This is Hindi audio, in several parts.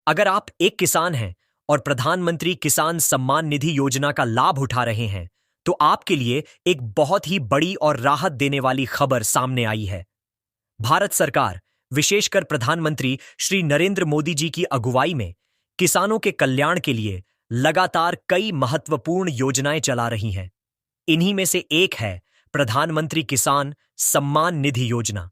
अगर आप एक किसान हैं और प्रधानमंत्री किसान सम्मान निधि योजना का लाभ उठा रहे हैं, तो आपके लिए एक बहुत ही बड़ी और राहत देने वाली खबर सामने आई है। भारत सरकार, विशेषकर प्रधानमंत्री श्री नरेंद्र मोदी जी की अगुवाई में किसानों के कल्याण के लिए लगातार कई महत्वपूर्ण योजनाएं चला रही हैं। इन्हीं में से एक है प्रधानमंत्री किसान सम्मान निधि योजना,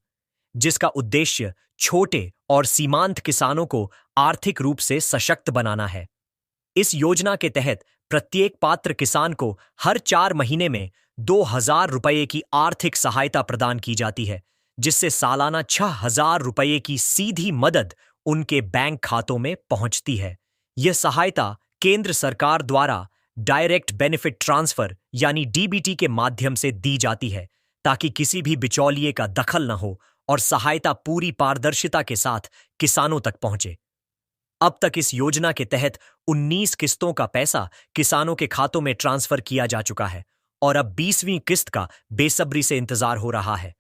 जिसका उद्देश्य छोटे और सीमांत किसानों को आर्थिक रूप से सशक्त बनाना है। इस योजना के तहत प्रत्येक पात्र किसान को हर 4 महीने में 2,000 रुपये की आर्थिक सहायता प्रदान की जाती है, जिससे सालाना 6,000 रुपये की सीधी मदद उनके बैंक खातों में पहुंचती है। यह सहायता केंद्र सरकार द्वारा डायरेक्ट बेनिफिट ट्रांसफर यानी डीबीटी के माध्यम से दी जाती है, ताकि किसी भी बिचौलिए का दखल न हो और सहायता पूरी पारदर्शिता के साथ किसानों तक पहुंचे। अब तक इस योजना के तहत 19 किस्तों का पैसा किसानों के खातों में ट्रांसफर किया जा चुका है और अब 20वीं किस्त का बेसब्री से इंतजार हो रहा है।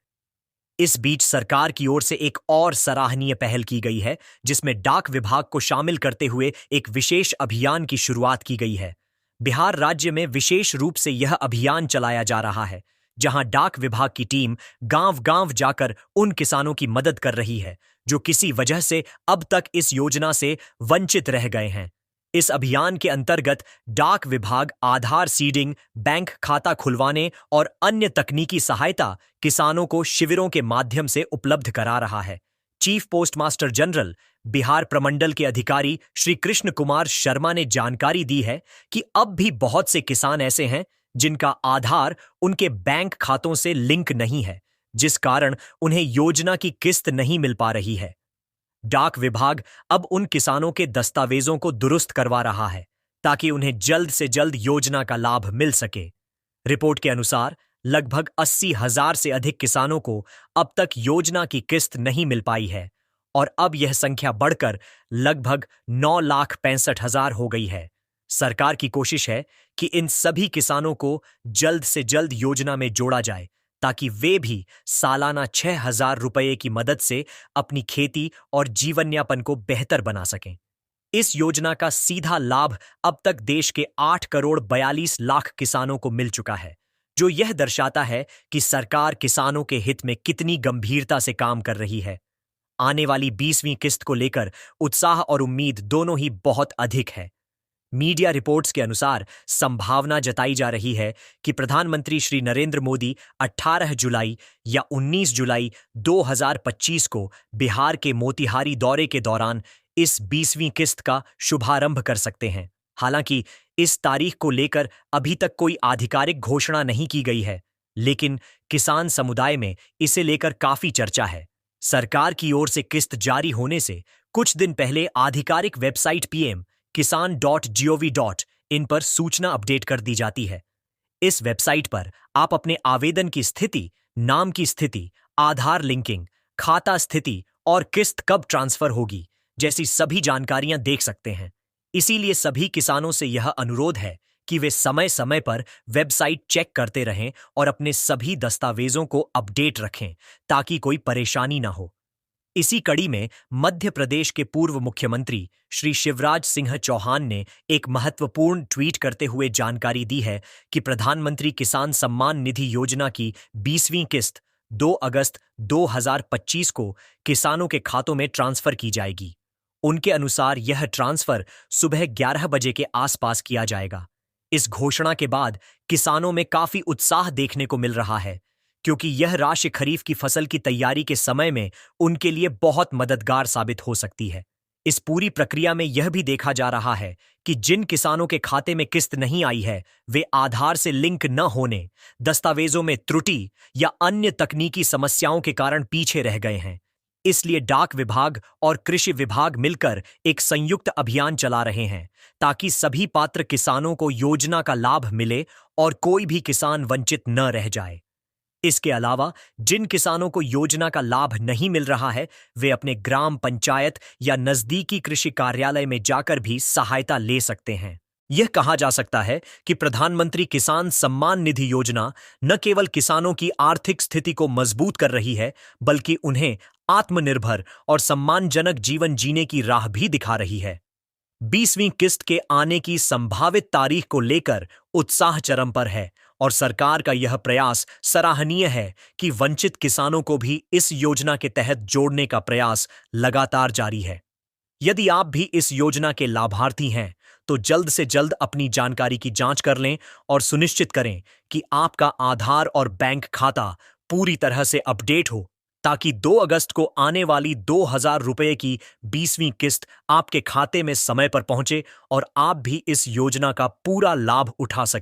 इस बीच सरकार की ओर से एक और सराहनीय पहल की गई है, जिसमें डाक विभाग को शामिल करते हुए एक विशेष अभियान की शुरुआत की गई है। बिहार राज्य में विशेष रूप से यह अभियान चलाया जा रहा है, जहां डाक विभाग की टीम गांव-गांव जाकर उन किसानों की मदद कर रही है जो किसी वजह से अब तक इस योजना से वंचित रह गए हैं। इस अभियान के अंतर्गत डाक विभाग आधार सीडिंग, बैंक खाता खुलवाने और अन्य तकनीकी सहायता किसानों को शिविरों के माध्यम से उपलब्ध करा रहा है। Chief post master general, Bihar प्रमंडल के अधिकारी श्री कृष्ण कुमार शर्मा ने जानकारी दी है कि अब भी बहुत से किसान ऐसे हैं जिनका आधार उनके बैंक खातों से लिंक नहीं है, जिस कारण उन्हें योजना की किस्त नहीं मिल पा रही है। डाक विभाग अब उन किसानों के दस्तावेजों को दुरुस्त करवा रहा है, ताकि उन्हें जल्द से जल्द योजना का लाभ मिल सके। रिपोर्ट के अनुसार लगभग 80,000 से अधिक किसानों को अब तक योजना की किस्त नहीं मिल पाई है और अब यह संख्या बढ़कर लगभग 9,65,000 हो गई है। सरकार की कोशिश है कि इन सभी किसानों को जल्द से जल्द योजना में जोड़ा जाए, ताकि वे भी सालाना 6,000 रुपये की मदद से अपनी खेती और जीवनयापन को बेहतर बना सकें। इस योजना का सीधा लाभ अब तक देश के 8 करोड़ 42 लाख किसानों को मिल चुका है, जो यह दर्शाता है कि सरकार किसानों के हित में कितनी गंभीरता से काम कर रही है। आने वाली 20वीं किस्त को लेकर उत्साह और उम्मीद दोनों ही बहुत अधिक है। मीडिया रिपोर्ट्स के अनुसार संभावना जताई जा रही है कि प्रधानमंत्री श्री नरेंद्र मोदी 18 जुलाई या 19 जुलाई 2025 को बिहार के मोतिहारी दौरे के दौरान इस 20वीं किस्त का शुभारंभ कर सकते हैं। हालांकि इस तारीख को लेकर अभी तक कोई आधिकारिक घोषणा नहीं की गई है, लेकिन किसान समुदाय में इसे लेकर काफी चर्चा है। सरकार की ओर से किस्त जारी होने से कुछ दिन पहले आधिकारिक वेबसाइट pm kisan.gov.in पर सूचना अपडेट कर दी जाती है। इस वेबसाइट पर आप अपने आवेदन की स्थिति, नाम की स्थिति, आधार लिंकिंग, खाता स्थिति और किस्त कब ट्रांसफर होगी जैसी सभी जानकारियां देख सकते हैं। इसीलिए सभी किसानों से यह अनुरोध है कि वे समय समय पर वेबसाइट चेक करते रहें और अपने सभी दस्तावेजों को अपडेट रखें, ताकि कोई परेशानी ना हो। इसी कड़ी में मध्य प्रदेश के पूर्व मुख्यमंत्री श्री शिवराज सिंह चौहान ने एक महत्वपूर्ण ट्वीट करते हुए जानकारी दी है कि प्रधानमंत्री किसान सम्मान निधि योजना की 20वीं किस्त 2 अगस्त 2025 को किसानों के खातों में ट्रांसफर की जाएगी। उनके अनुसार यह ट्रांसफर सुबह 11 बजे के आसपास किया जाएगा। इस घोषणा के बाद किसानों में काफी उत्साह देखने को मिल रहा है, क्योंकि यह राशि खरीफ की फसल की तैयारी के समय में उनके लिए बहुत मददगार साबित हो सकती है। इस पूरी प्रक्रिया में यह भी देखा जा रहा है कि जिन किसानों के खाते में किस्त नहीं आई है, वे आधार से लिंक न होने, दस्तावेजों में त्रुटि या अन्य तकनीकी समस्याओं के कारण पीछे रह गए हैं। इसलिए डाक विभाग और कृषि विभाग मिलकर एक संयुक्त अभियान चला रहे हैं, ताकि सभी पात्र किसानों को योजना का लाभ मिले और कोई भी किसान वंचित न रह जाए। इसके अलावा जिन किसानों को योजना का लाभ नहीं मिल रहा है, वे अपने ग्राम पंचायत या नजदीकी कृषि कार्यालय में जाकर भी सहायता ले सकते हैं। यह कहा जा सकता है कि प्रधानमंत्री किसान सम्मान निधि योजना न केवल किसानों की आर्थिक स्थिति को मजबूत कर रही है, बल्कि उन्हें आत्मनिर्भर और सम्मानजनक जीवन जीने की राह भी दिखा रही है। 20वीं किस्त के आने की संभावित तारीख को लेकर उत्साह चरम पर है और सरकार का यह प्रयास सराहनीय है कि वंचित किसानों को भी इस योजना के तहत जोड़ने का प्रयास लगातार जारी है। यदि आप भी इस योजना के लाभार्थी हैं, तो जल्द से जल्द अपनी जानकारी की जांच कर लें और सुनिश्चित करें कि आपका आधार और बैंक खाता पूरी तरह से अपडेट हो, ताकि 2 अगस्त को आने वाली 2,000 रुपये की 20वीं किस्त आपके खाते में समय पर पहुंचे और आप भी इस योजना का पूरा लाभ उठा सकें।